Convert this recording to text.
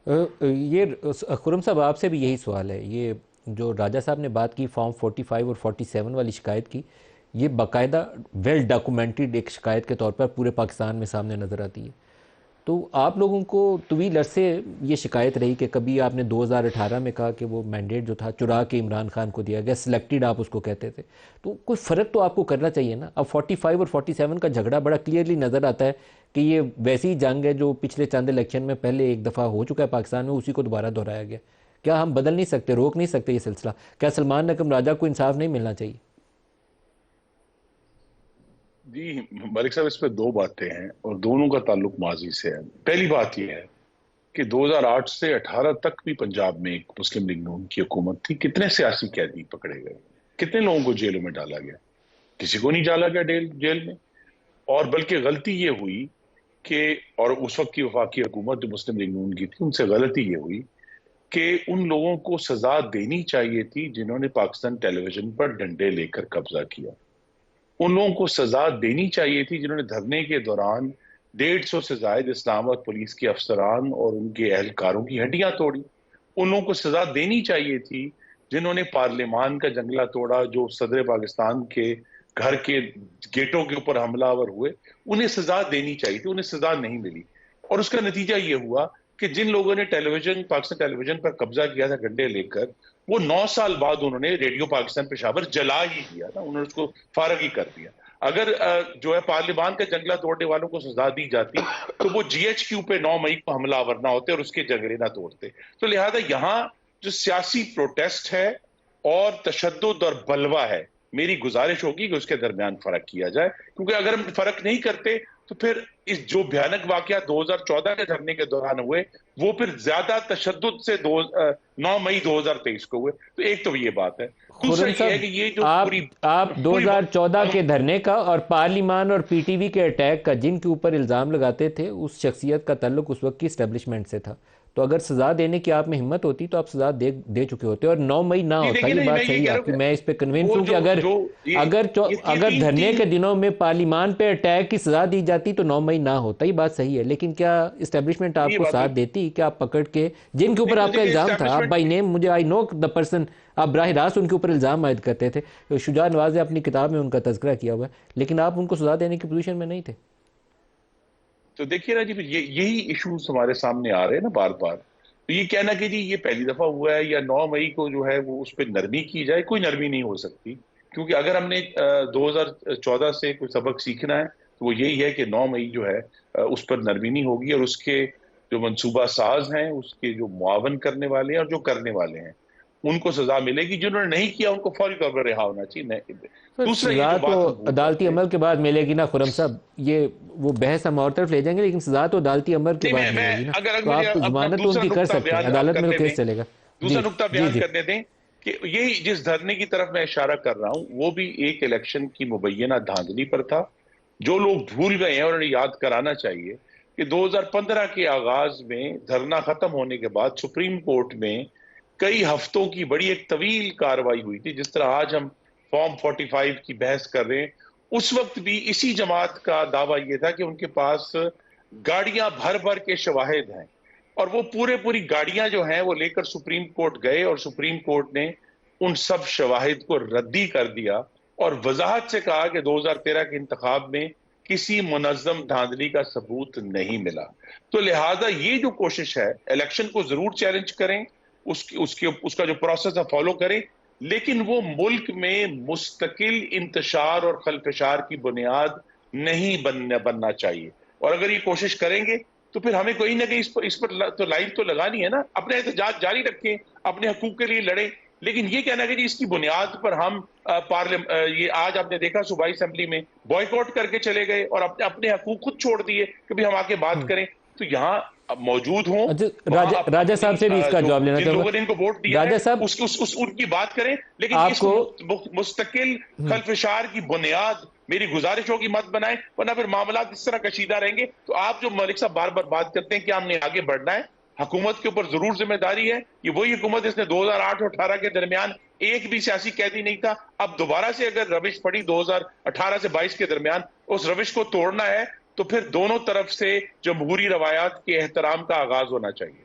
खुरम साहब, आपसे भी यही सवाल है। ये जो राजा साहब ने बात की फॉर्म 45 और 47 वाली शिकायत की, ये बाकायदा वेल डॉक्यूमेंटेड एक शिकायत के तौर पर पूरे पाकिस्तान में सामने नज़र आती है। तो आप लोगों को तवील अरसे ये शिकायत रही कि कभी आपने 2018 में कहा कि वो मैंडेट जो था चुरा के इमरान खान को दिया गया, सिलेक्टेड आप उसको कहते थे। तो कोई फ़र्क तो आपको करना चाहिए ना। अब 45 और 47 का झगड़ा बड़ा क्लियरली नज़र आता है कि ये वैसी ही जंग है जो पिछले चंद इलेक्शन में पहले एक दफ़ा हो चुका है पाकिस्तान में, उसी को दोबारा दोहराया गया। क्या हम बदल नहीं सकते, रोक नहीं सकते ये सिलसिला? क्या सलमान नकम राजा को इंसाफ नहीं मिलना चाहिए? जी मलिक साहब, इस पे दो बातें हैं और दोनों का ताल्लुक माजी से है। पहली बात यह है कि 2008 से 18 तक भी पंजाब में एक मुस्लिम लीग नून की हुकूमत थी। कितने सियासी कैदी पकड़े गए, कितने लोगों को जेलों में डाला गया? किसी को नहीं डाला गया जेल में। और बल्कि गलती ये हुई कि, और उस वक्त की वफाकी हुकूमत जो मुस्लिम लीग नून की थी, उनसे गलती ये हुई कि उन लोगों को सजा देनी चाहिए थी जिन्होंने पाकिस्तान टेलीविजन पर डंडे लेकर कब्जा किया। उन लोगों को सजा देनी चाहिए थी जिन्होंने धरने के दौरान 150 से ज्यादा इस्लामाबाद पुलिस के अफसरान और उनके एहलकारों की हड्डियां तोड़ी। उन लोगों को सजा देनी चाहिए थी जिन्होंने पार्लियामान का जंगला तोड़ा, जो सदर पाकिस्तान के घर के गेटों के ऊपर हमलावर हुए। उन्हें सजा देनी चाहिए थी, उन्हें सजा नहीं मिली। और उसका नतीजा ये हुआ कि जिन लोगों ने पाकिस्तान टेलीविजन पर कब्जा किया था डंडे लेकर, वो 9 साल बाद उन्होंने रेडियो पाकिस्तान पेशावर जला ही दिया था, उन्होंने उसको फारग ही कर दिया। अगर जो है पार्लियामान का जंगला तोड़ने वालों को सजा दी जाती तो वो GHQ पे 9 मई को हमलावर ना होते और उसके जंगले ना तोड़ते। तो लिहाजा यहाँ जो सियासी प्रोटेस्ट है और तशद्दुद और बलवा है, मेरी गुजारिश होगी कि उसके दरमियान फर्क किया जाए। क्योंकि अगर हम फर्क नहीं करते तो फिर इस जो भयानक वाकया 2014 के धरने के दौरान हुए, वो फिर ज्यादा तशद्दुद से 9 मई 2023 को हुए। तो एक तो ये बात है। दूसरा खुर्रम ये है साहब, कि ये जो आप पूरी आप पूरी 2014 के धरने का और पार्लिमान और पीटीवी के अटैक का जिनके ऊपर इल्ज़ाम लगाते थे, उस शख्सियत का ताल्लुक उस वक्त की इस्टेब्लिशमेंट से था। तो अगर सज़ा देने की आप में हिम्मत होती तो आप सज़ा दे चुके होते, और 9 मई ना जी होता। देखिए, ये नहीं मैं बात ये सही है कह रहा आपकी, हूँ मैं इस पे कि कन्विंस वो हूँ कि जो अगर जो अगर ये अगर तीन धरने के तीन दिनों में पार्लिमान पे अटैक की सज़ा दी जाती तो 9 मई ना होता। ये बात सही है, लेकिन क्या इस्टेब्लिशमेंट ये आपको बात साथ देती कि आप पकड़ के जिनके ऊपर देखिए आपका देखिए इल्ज़ाम था, आप बाई एस्टैब्लिशमेंट। नेम, मुझे आई नो द पर्सन, आप बराह रास्त उनके ऊपर इल्ज़ाम आयद करते थे। तो शुजा नवाज ने अपनी किताब में उनका तज़किरा किया हुआ है, लेकिन आप उनको सजा देने की पोजीशन में नहीं थे। तो देखिए ना जी, फिर यही इश्यूज हमारे सामने आ रहे हैं ना बार बार। तो ये कहना कि जी ये पहली दफा हुआ है या 9 मई को जो है वो उस पर नरमी की जाए, कोई नरमी नहीं हो सकती। क्योंकि अगर हमने 2014 से कोई सबक सीखना है तो वो यही है कि 9 मई जो है उस पर नरमी नहीं होगी। और उसके जो मंसूबा साज हैं, उसके जो मुआवन करने वाले हैं और जो करने वाले हैं, उनको सजा मिलेगी। जिन्होंने नहीं किया उनको फौरी तौर पर रिहा होना चाहिए। तो दूसरा ये सज़ा जो तो बात हम भूल अदालती जाते हैं। अमल के बाद मिलेगी ना खुरम साहब। ये वो बहस हम और तरफ ले जाएंगे, लेकिन सज़ा तो अदालती अमल के नहीं, बाद मैं मिलेगी ना। अगर तो मुझे आप अपना जमानत तो दूसरा उनकी कर नुक्ता सकते हैं, बयान अदालत में तो करने दें, केस चलेगा। दूसरा जी नुक्ता जी बयान जी। करने दें कि यही जिस धरने की तरफ मैं इशारा कर रहा हूं, वो भी एक इलेक्शन की मुबैना धांधली पर था। जो लोग भूल गए हैं और उन्हें याद कराना चाहिए कि 2015 के आगाज में धरना खत्म होने के बाद सुप्रीम कोर्ट में कई हफ्तों की बड़ी एक तवील कार्रवाई हुई थी। जिस तरह आज हम फॉर्म 45 की बहस कर रहे हैं, उस वक्त भी इसी जमात का दावा यह था कि उनके पास गाड़ियां भर भर के शवाहिद हैं। और वो पूरी गाड़ियां जो हैं वो लेकर सुप्रीम कोर्ट गए और सुप्रीम कोर्ट ने उन सब शवाहिद को रद्दी कर दिया और वजाहत से कहा कि 2013 के इंतखाब में किसी मुनज्जम धांधली का सबूत नहीं मिला। तो लिहाजा ये जो कोशिश है, इलेक्शन को जरूर चैलेंज करें, उसका जो प्रोसेस है फॉलो करें, लेकिन वो मुल्क में मुस्तकिल इंतशार और खलफशार की बुनियाद नहीं बनना चाहिए। और अगर ये कोशिश करेंगे तो फिर हमें कोई ना कहीं इस पर तो लाइन तो लगानी है ना। अपने एहतजाज जारी रखें, अपने हकूक के लिए लड़ें, लेकिन ये कहना कि जी इसकी बुनियाद पर हम पार्लियामेंट, ये आज आपने देखा सूबाई असेंबली में बॉयकॉट करके चले गए और अपने अपने हकूक खुद छोड़ दिए कि भाई हम आके बात करें। तो यहाँ मौजूद हों, अच्छा, वहां राजा अपनी साहब से भी इसका जो जवाब लेना जिन चाहूँगा। लोगों ने इनको वोट दिया है राजा साहब, उनकी बात करें, लेकिन इसको आपको मुस्तकिल खलफशार की बुनियाद मेरी गुजारिश होगी मत बनाएं, वरना फिर मामला इस तरह कशीदा रहेंगे। तो आप जो मलिक साहब बार बार बात करते हैं कि हमने आगे बढ़ना है, हुकूमत के ऊपर जरूर जिम्मेदारी है। ये वही हुकूमत इसने 2008 और 18 के दरमियान एक भी सियासी कैदी नहीं था। अब दोबारा से अगर रविश पड़ी 2018 से 22 के दरमियान, उस रविश को तोड़ना है तो फिर दोनों तरफ से जमहूरी रवायात के एहतराम का आगाज होना चाहिए।